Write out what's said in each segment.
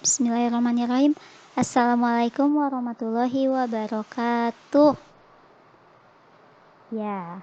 Bismillahirrahmanirrahim. Assalamualaikum warahmatullahi wabarakatuh. Ya,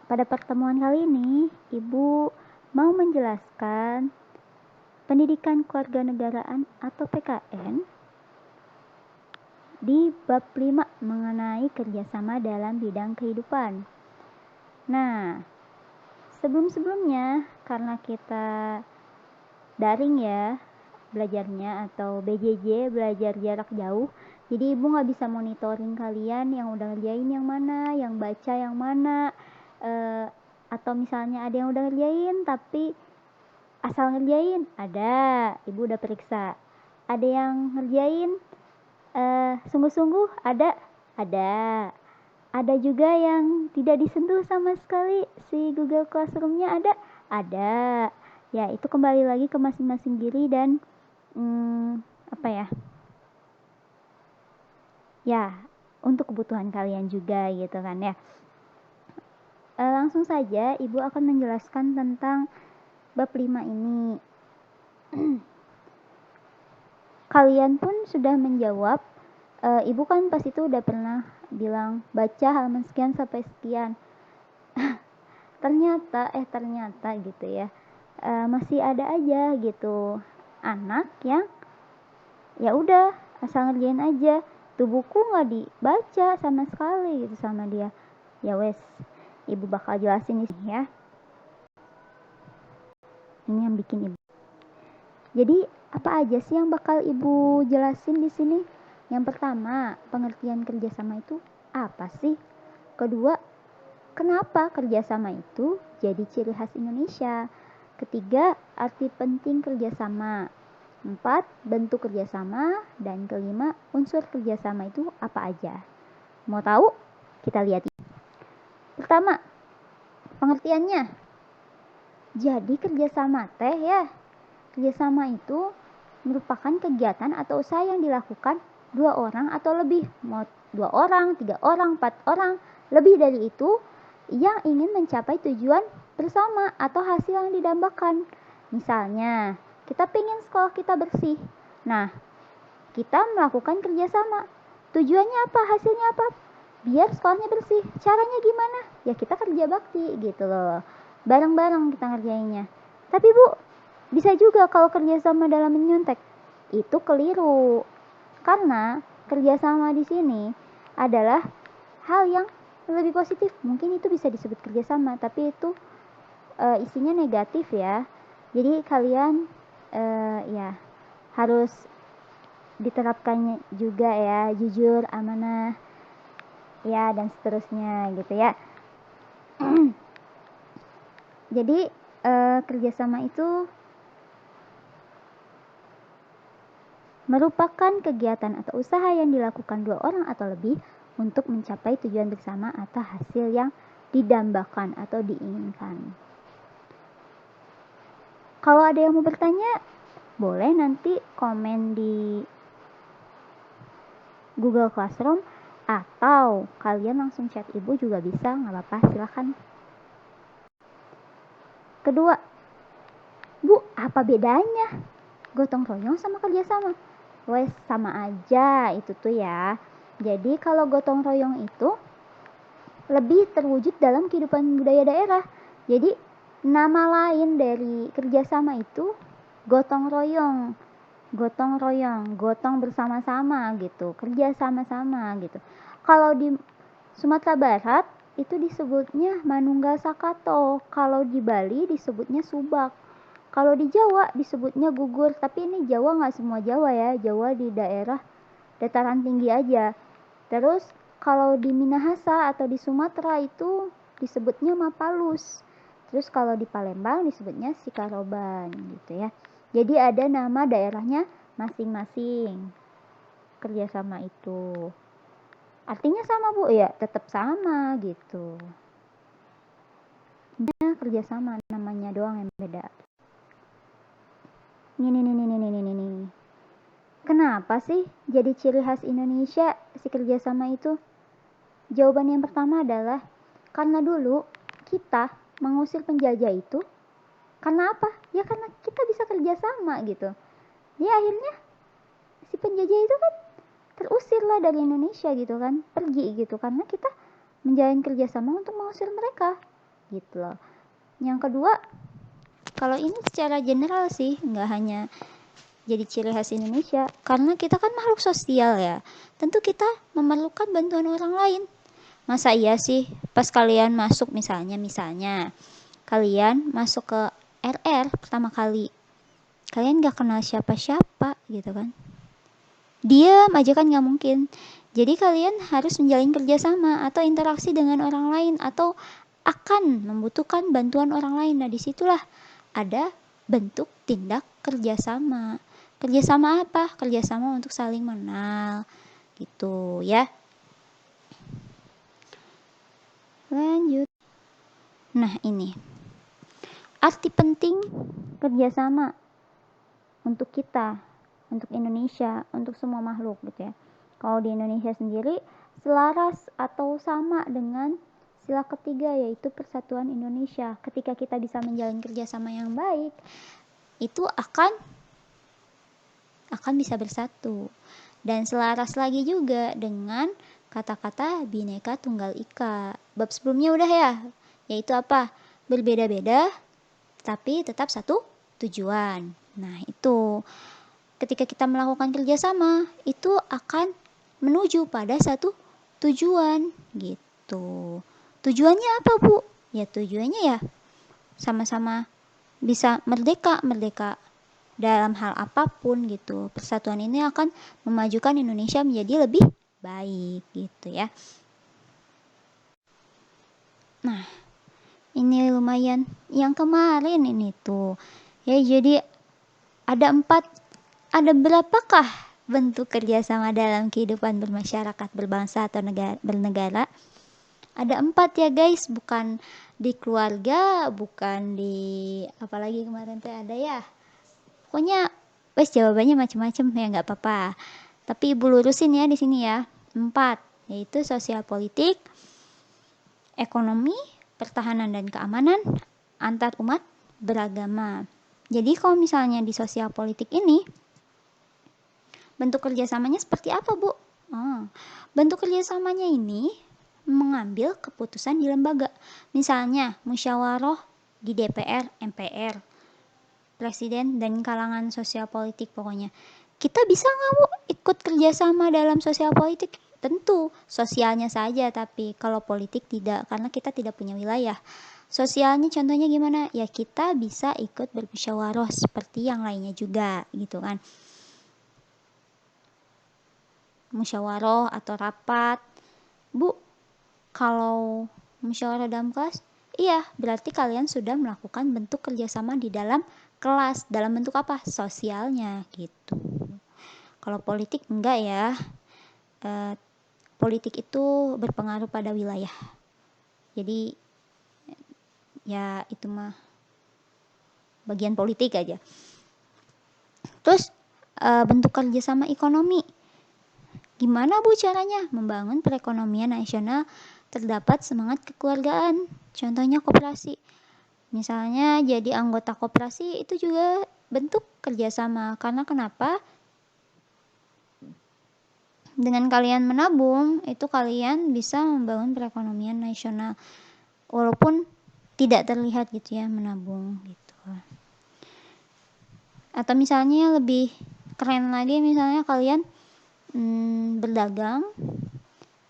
pada pertemuan kali ini, Ibu mau menjelaskan pendidikan kewarganegaraan atau PKN di bab 5 mengenai kerjasama dalam bidang kehidupan. Nah, sebelum-sebelumnya karena kita daring ya belajarnya atau BJJ, belajar jarak jauh, jadi ibu nggak bisa monitoring kalian yang udah ngerjain yang mana, yang baca yang mana, atau misalnya ada yang udah ngerjain tapi asal ngerjain, ada, ibu udah periksa. Ada yang ngerjain sungguh-sungguh, ada juga yang tidak disentuh sama sekali si Google Classroom-nya, ada. Ya, itu kembali lagi ke masing-masing diri dan ya untuk kebutuhan kalian juga gitu kan ya. Langsung saja ibu akan menjelaskan tentang bab 5 ini. Kalian pun sudah menjawab, ibu kan pas itu udah pernah bilang baca halaman sekian sampai sekian. ternyata gitu ya, masih ada aja gitu anak yang ya udah asal ngerjain aja, tuh buku nggak dibaca sama sekali gitu sama dia. Ya wes, ibu bakal jelasin di sini ya. Ini yang bikin ibu. Jadi apa aja sih yang bakal ibu jelasin di sini? Yang pertama, pengertian kerjasama itu apa sih? Kedua, kenapa kerjasama itu jadi ciri khas Indonesia? Ketiga, arti penting kerjasama. 4, bentuk kerjasama. Dan kelima, unsur kerjasama itu apa aja? Mau tahu? Kita lihat. Pertama, pengertiannya. Jadi kerjasama kerjasama itu merupakan kegiatan atau usaha yang dilakukan 2 orang atau lebih, mau 2 orang, 3 orang, 4 orang, lebih dari itu, yang ingin mencapai tujuan bersama atau hasil yang didambakan. Misalnya, kita pengen sekolah kita bersih. Nah, kita melakukan kerjasama. Tujuannya apa? Hasilnya apa? Biar sekolahnya bersih. Caranya gimana? Ya kita kerja bakti gitu loh. Bareng-bareng kita ngerjainnya. Tapi Bu, bisa juga kalau kerjasama dalam menyontek. Itu keliru. Karena kerjasama di sini adalah hal yang lebih positif. Mungkin itu bisa disebut kerjasama, tapi itu isinya negatif ya. Jadi kalian ya harus diterapkannya juga ya, jujur, amanah, ya dan seterusnya gitu ya. Jadi kerjasama itu merupakan kegiatan atau usaha yang dilakukan 2 orang atau lebih untuk mencapai tujuan bersama atau hasil yang didambakan atau diinginkan. Kalau ada yang mau bertanya, boleh nanti komen di Google Classroom atau kalian langsung chat ibu juga bisa, nggak apa-apa, silakan. Kedua, Bu, apa bedanya gotong royong sama kerjasama? Wes, sama aja itu tuh ya. Jadi kalau gotong royong itu lebih terwujud dalam kehidupan budaya daerah. Jadi nama lain dari kerjasama itu gotong royong, gotong bersama-sama gitu, kerja sama-sama gitu. Kalau di Sumatera Barat itu disebutnya Manunggal Sakato, kalau di Bali disebutnya Subak, kalau di Jawa disebutnya gugur. Tapi ini Jawa nggak semua Jawa ya, Jawa di daerah dataran tinggi aja. Terus kalau di Minahasa atau di Sumatera itu disebutnya Mapalus. Terus kalau di Palembang disebutnya Sikaroban gitu ya. Jadi ada nama daerahnya masing-masing. Kerjasama itu artinya sama Bu ya, tetap sama gitu. Nah, kerjasama namanya doang yang beda. Nih. Kenapa sih jadi ciri khas Indonesia si kerjasama itu? Jawaban yang pertama adalah karena dulu kita mengusir penjajah itu karena apa? Ya karena kita bisa kerjasama gitu. Ya akhirnya si penjajah itu kan terusir lah dari Indonesia gitu kan, pergi gitu, karena kita menjalin kerjasama untuk mengusir mereka gitu loh. Yang kedua, kalau ini secara general sih, nggak hanya jadi ciri khas Indonesia, karena kita kan makhluk sosial ya, tentu kita memerlukan bantuan orang lain. Masa iya sih pas kalian masuk, misalnya kalian masuk ke RR pertama kali, kalian gak kenal siapa-siapa gitu kan, diam aja kan nggak mungkin. Jadi kalian harus menjalin kerjasama atau interaksi dengan orang lain, atau akan membutuhkan bantuan orang lain. Nah disitulah ada bentuk tindak kerjasama. Kerjasama apa? Kerjasama untuk saling mengenal gitu ya. Lanjut. Nah ini arti penting kerjasama untuk kita, untuk Indonesia, untuk semua makhluk gitu ya. Kalau di Indonesia sendiri selaras atau sama dengan sila ketiga, yaitu persatuan Indonesia. Ketika kita bisa menjalin kerjasama yang baik, itu akan bisa bersatu. Dan selaras lagi juga dengan kata-kata Bhinneka Tunggal Ika. Bab sebelumnya udah ya, yaitu apa? Berbeda-beda tapi tetap satu tujuan. Nah itu, ketika kita melakukan kerjasama, itu akan menuju pada satu tujuan gitu. Tujuannya apa Bu? Ya tujuannya ya sama-sama bisa merdeka dalam hal apapun gitu. Persatuan ini akan memajukan Indonesia menjadi lebih baik gitu ya. Nah, ini lumayan. Yang kemarin ini tuh. Ya jadi ada berapakah bentuk kerjasama dalam kehidupan bermasyarakat, berbangsa atau bernegara? Ada 4 ya guys, bukan di keluarga, bukan di apalagi kemarin tuh ada ya. Pokoknya wes jawabannya macam-macam ya, nggak apa-apa. Tapi ibu lurusin ya di sini ya. 4, yaitu sosial politik, ekonomi, pertahanan dan keamanan, antar umat beragama. Jadi kalau misalnya di sosial politik ini, bentuk kerjasamanya seperti apa Bu? Bentuk kerjasamanya ini mengambil keputusan di lembaga. Misalnya musyawarah di DPR, MPR, presiden dan kalangan sosial politik pokoknya. Kita bisa nggak Bu ikut kerjasama dalam sosial politik? Tentu sosialnya saja, tapi kalau politik tidak, karena kita tidak punya wilayah. Sosialnya contohnya gimana? Ya kita bisa ikut bermusyawarah seperti yang lainnya juga gitu kan. Musyawarah atau rapat. Bu, kalau musyawarah dalam kelas, iya berarti kalian sudah melakukan bentuk kerjasama di dalam kelas. Dalam bentuk apa? Sosialnya gitu. Kalau politik enggak ya. Politik itu berpengaruh pada wilayah. Jadi ya itu mah bagian politik aja. Terus bentuk kerjasama ekonomi. Gimana Bu caranya membangun perekonomian nasional terdapat semangat kekeluargaan? Contohnya koperasi. Misalnya jadi anggota koperasi itu juga bentuk kerjasama. Karena kenapa? Dengan kalian menabung, itu kalian bisa membangun perekonomian nasional. Walaupun tidak terlihat gitu ya menabung gitu. Atau misalnya lebih keren lagi, misalnya kalian berdagang,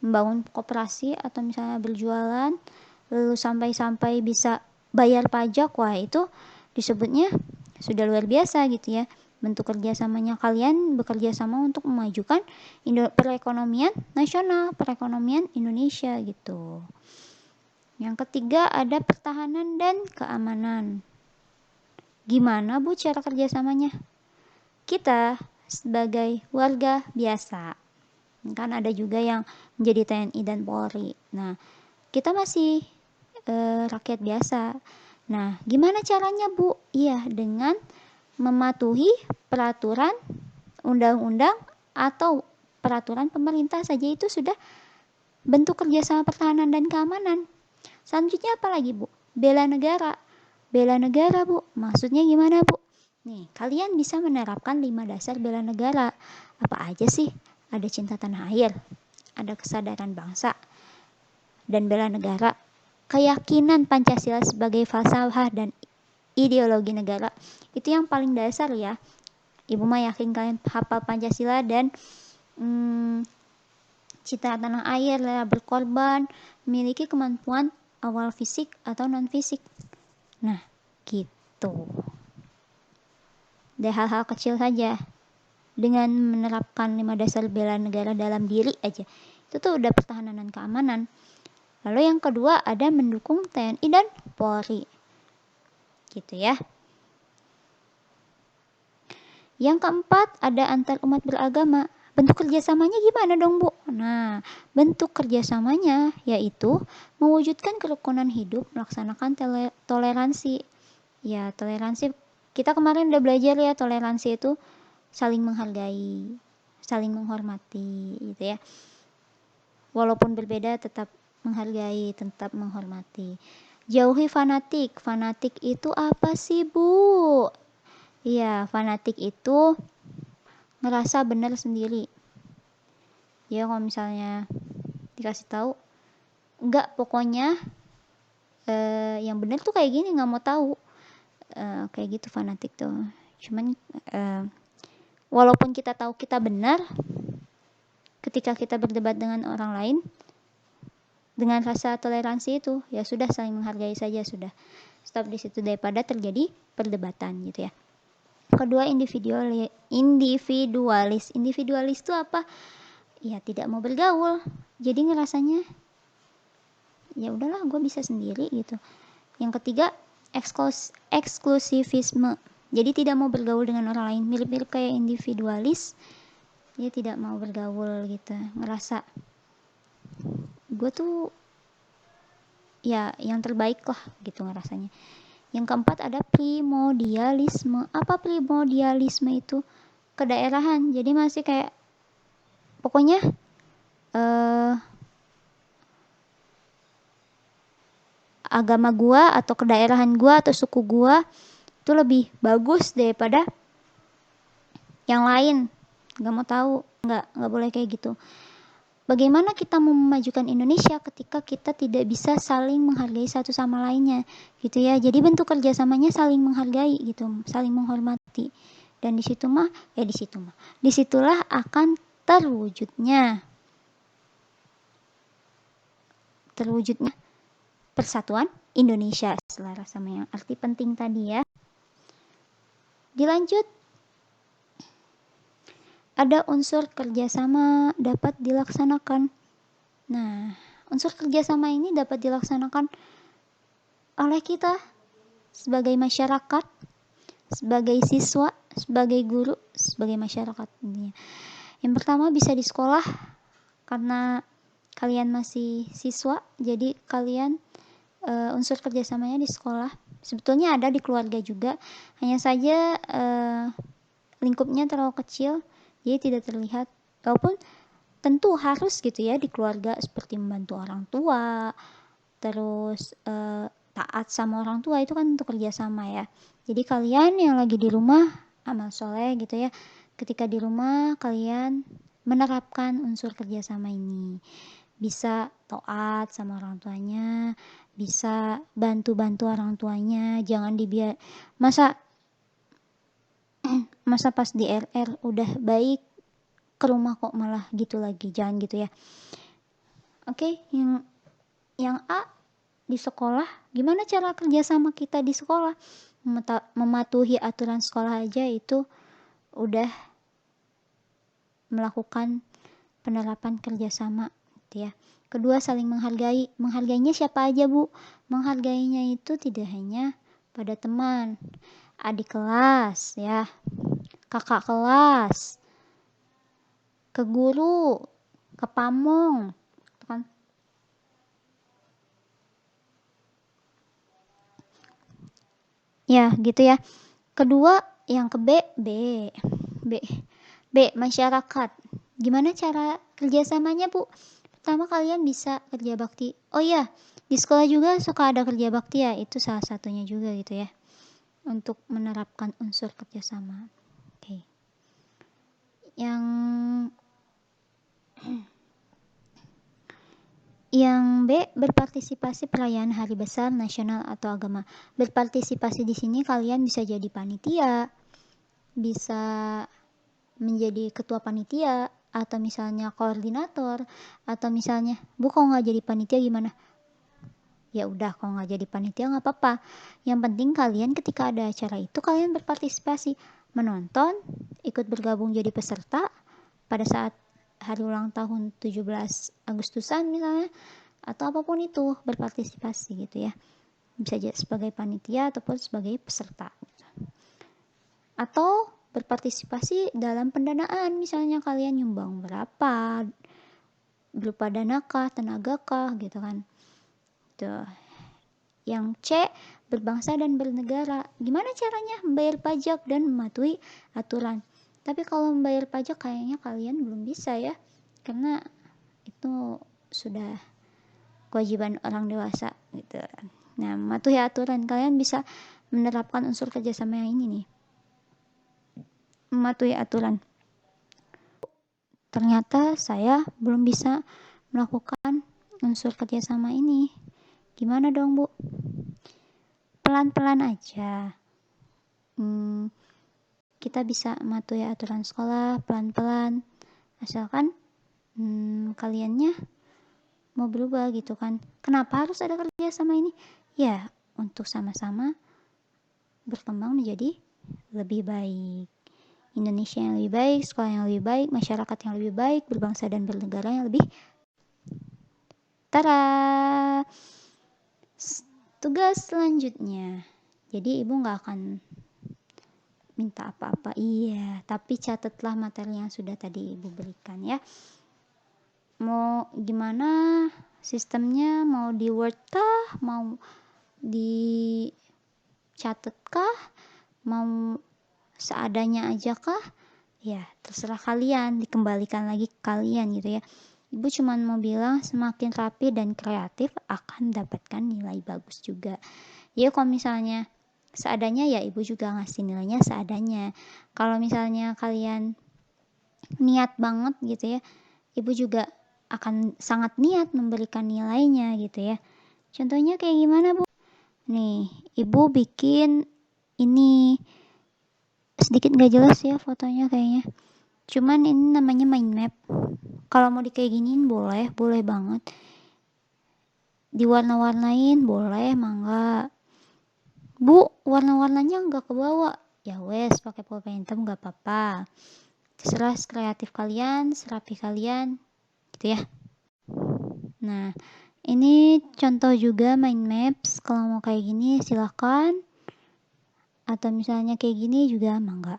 membangun koperasi atau misalnya berjualan, lalu sampai bisa bayar pajak, wah itu disebutnya sudah luar biasa gitu ya. Bentuk kerjasamanya kalian bekerja sama untuk memajukan perekonomian nasional, perekonomian Indonesia gitu. Yang ketiga ada pertahanan dan keamanan. Gimana Bu cara kerjasamanya? Kita sebagai warga biasa, kan ada juga yang menjadi TNI dan Polri. Nah, kita masih rakyat biasa. Nah, gimana caranya Bu? Iya, dengan mematuhi peraturan undang-undang atau peraturan pemerintah saja itu sudah bentuk kerjasama pertahanan dan keamanan. Selanjutnya apa lagi Bu? Bela negara. Bela negara Bu, maksudnya gimana Bu? Nih, kalian bisa menerapkan 5 dasar bela negara. Apa aja sih? Ada cinta tanah air, ada kesadaran bangsa dan bela negara, keyakinan Pancasila sebagai falsafah dan ideologi negara. Itu yang paling dasar ya. Ibu mah yakin kalian hafal Pancasila dan cinta tanah air, rela berkorban, memiliki kemampuan awal fisik atau non fisik. Nah, gitu. Dari hal-hal kecil saja, dengan menerapkan 5 dasar bela negara dalam diri aja, itu tuh udah pertahanan dan keamanan. Lalu yang kedua ada mendukung TNI dan Polri, gitu ya. Yang keempat ada antar umat beragama. Bentuk kerjasamanya gimana dong, Bu? Nah, bentuk kerjasamanya yaitu mewujudkan kerukunan hidup, melaksanakan toleransi. Ya, toleransi kita kemarin udah belajar ya, toleransi itu saling menghargai, saling menghormati gitu ya. Walaupun berbeda tetap menghargai, tetap menghormati. Jauhi fanatik. Fanatik itu apa sih, Bu? Iya, fanatik itu ngerasa benar sendiri. Ya, kalau misalnya dikasih tahu, enggak, pokoknya yang benar tuh kayak gini, nggak mau tahu. Kayak gitu fanatik tuh. Cuman walaupun kita tahu kita benar, ketika kita berdebat dengan orang lain dengan rasa toleransi itu, ya sudah, saling menghargai saja, sudah stop di situ daripada terjadi perdebatan gitu ya. Kedua, individualis. Individualis itu apa? Ya tidak mau bergaul, jadi ngerasanya ya udahlah, gue bisa sendiri gitu. Yang ketiga, eksklusivisme. Jadi tidak mau bergaul dengan orang lain, mirip-mirip kayak individualis. Dia tidak mau bergaul gitu, ngerasa gue tuh ya yang terbaik lah gitu ngerasanya. Yang keempat ada primordialisme. Apa primordialisme itu? Kedaerahan. Jadi masih kayak pokoknya agama gua atau kedaerahan gua atau suku gua itu lebih bagus daripada yang lain. Gak mau tahu, nggak boleh kayak gitu. Bagaimana kita mau memajukan Indonesia ketika kita tidak bisa saling menghargai satu sama lainnya, gitu ya. Jadi bentuk kerjasamanya saling menghargai gitu, saling menghormati. Dan disitulah akan terwujudnya persatuan Indonesia selaras sama yang arti penting tadi ya. Dilanjut, ada unsur kerjasama dapat dilaksanakan. Nah, unsur kerjasama ini dapat dilaksanakan oleh kita sebagai masyarakat, sebagai siswa, sebagai guru, sebagai masyarakat. Yang pertama bisa di sekolah, karena kalian masih siswa, jadi kalian unsur kerjasamanya di sekolah. Sebetulnya ada di keluarga juga, hanya saja lingkupnya terlalu kecil, jadi tidak terlihat. Walaupun tentu harus gitu ya di keluarga, seperti membantu orang tua, terus taat sama orang tua, itu kan untuk kerjasama ya. Jadi kalian yang lagi di rumah amal soleh gitu ya, ketika di rumah kalian menerapkan unsur kerjasama ini, bisa taat sama orang tuanya, bisa bantu orang tuanya, jangan dibiar masa pas di RR udah baik, ke rumah kok malah gitu lagi, jangan gitu ya. Oke, yang A, di sekolah, gimana cara kerjasama kita di sekolah? Mematuhi aturan sekolah aja itu udah melakukan penerapan kerjasama gitu ya. Kedua, saling menghargai. Menghargainya siapa aja, Bu? Menghargainya itu tidak hanya pada teman, adik kelas ya, kakak kelas, ke guru, ke pamong, kan? Ya, gitu ya. Kedua, yang ke B, masyarakat. Gimana cara kerjasamanya, Bu? Pertama, kalian bisa kerja bakti. Oh iya, di sekolah juga suka ada kerja bakti ya, itu salah satunya juga gitu ya. untuk menerapkan unsur kerjasama. Oke. Yang B, berpartisipasi perayaan hari besar nasional atau agama. Berpartisipasi di sini kalian bisa jadi panitia, bisa menjadi ketua panitia, atau misalnya koordinator, atau misalnya, Bu kok nggak jadi panitia gimana? Ya udah, kalau nggak jadi panitia nggak apa-apa. Yang penting kalian ketika ada acara itu kalian berpartisipasi, menonton, ikut bergabung jadi peserta pada saat hari ulang tahun 17 Agustusan misalnya, atau apapun itu, berpartisipasi gitu ya. Bisa jadi sebagai panitia ataupun sebagai peserta. Atau berpartisipasi dalam pendanaan, misalnya kalian nyumbang berapa, berupa dana kah, tenaga kah gitu kan. Tuh. Yang C, berbangsa dan bernegara. Gimana caranya membayar pajak dan mematuhi aturan? Tapi kalau membayar pajak kayaknya kalian belum bisa ya, karena itu sudah kewajiban orang dewasa gitu. Nah, mematuhi aturan, kalian bisa menerapkan unsur kerjasama yang ini nih. Mematuhi aturan. Ternyata saya belum bisa melakukan unsur kerjasama ini. Gimana dong, Bu? Pelan-pelan aja. Kita bisa mematuhi aturan sekolah pelan-pelan. Asalkan kaliannya mau berubah gitu kan. Kenapa harus ada kerjasama ini? Ya, untuk sama-sama berkembang menjadi lebih baik. Indonesia yang lebih baik, sekolah yang lebih baik, masyarakat yang lebih baik, berbangsa dan bernegara yang lebih. Tara! Tugas selanjutnya. Jadi ibu nggak akan minta apa-apa. Iya, tapi catatlah materi yang sudah tadi ibu berikan ya. Mau gimana sistemnya? Mau di Word kah? Mau di catat kah? Mau seadanya aja kah? Ya, terserah kalian, dikembalikan lagi ke kalian gitu ya. Ibu cuma mau bilang semakin rapi dan kreatif akan mendapatkan nilai bagus juga. Ya kalau misalnya seadanya ya ibu juga ngasih nilainya seadanya. Kalau misalnya kalian niat banget gitu ya, ibu juga akan sangat niat memberikan nilainya gitu ya. Contohnya kayak gimana, Bu? Nih, ibu bikin ini sedikit gak jelas ya fotonya kayaknya. Cuman ini namanya mind map. Kalau mau di kayak giniin boleh banget. Diwarna-warnain boleh, mangga. Bu, warna-warnanya nggak kebawa. Ya wes, pakai pulpen hitam nggak apa-apa. Terserah kreatif kalian, serapi kalian, gitu ya. Nah, ini contoh juga mind maps. Kalau mau kayak gini silahkan. Atau misalnya kayak gini juga mangga.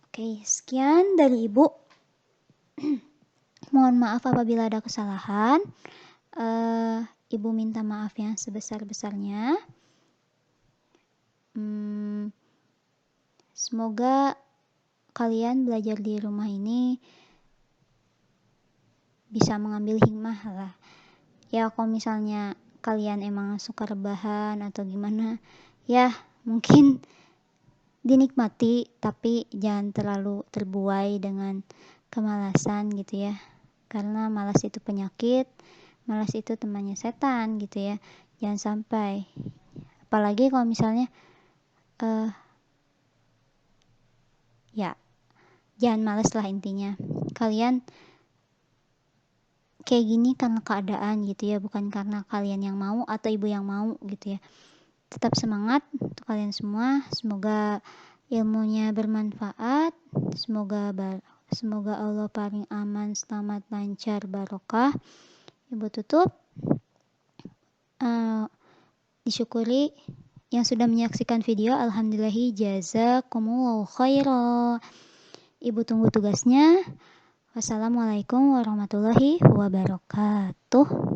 Oke, sekian dari ibu. Mohon maaf apabila ada kesalahan. Ibu minta maaf yang sebesar-besarnya. Semoga kalian belajar di rumah ini bisa mengambil hikmah lah. Ya kalau misalnya kalian emang suka rebahan atau gimana, ya mungkin dinikmati, tapi jangan terlalu terbuai dengan kemalasan gitu ya. Karena malas itu penyakit, malas itu temannya setan gitu ya. Jangan sampai. Apalagi kalau misalnya ya jangan malas lah intinya. Kalian kayak gini karena keadaan gitu ya, bukan karena kalian yang mau atau ibu yang mau gitu ya. Tetap semangat untuk kalian semua. Semoga ilmunya bermanfaat. Semoga Allah paling aman, selamat, lancar, barokah. Ibu tutup. Disyukuri yang sudah menyaksikan video. Alhamdulillahi jazakumullahu khairan. Ibu tunggu tugasnya. Wassalamualaikum warahmatullahi wabarakatuh.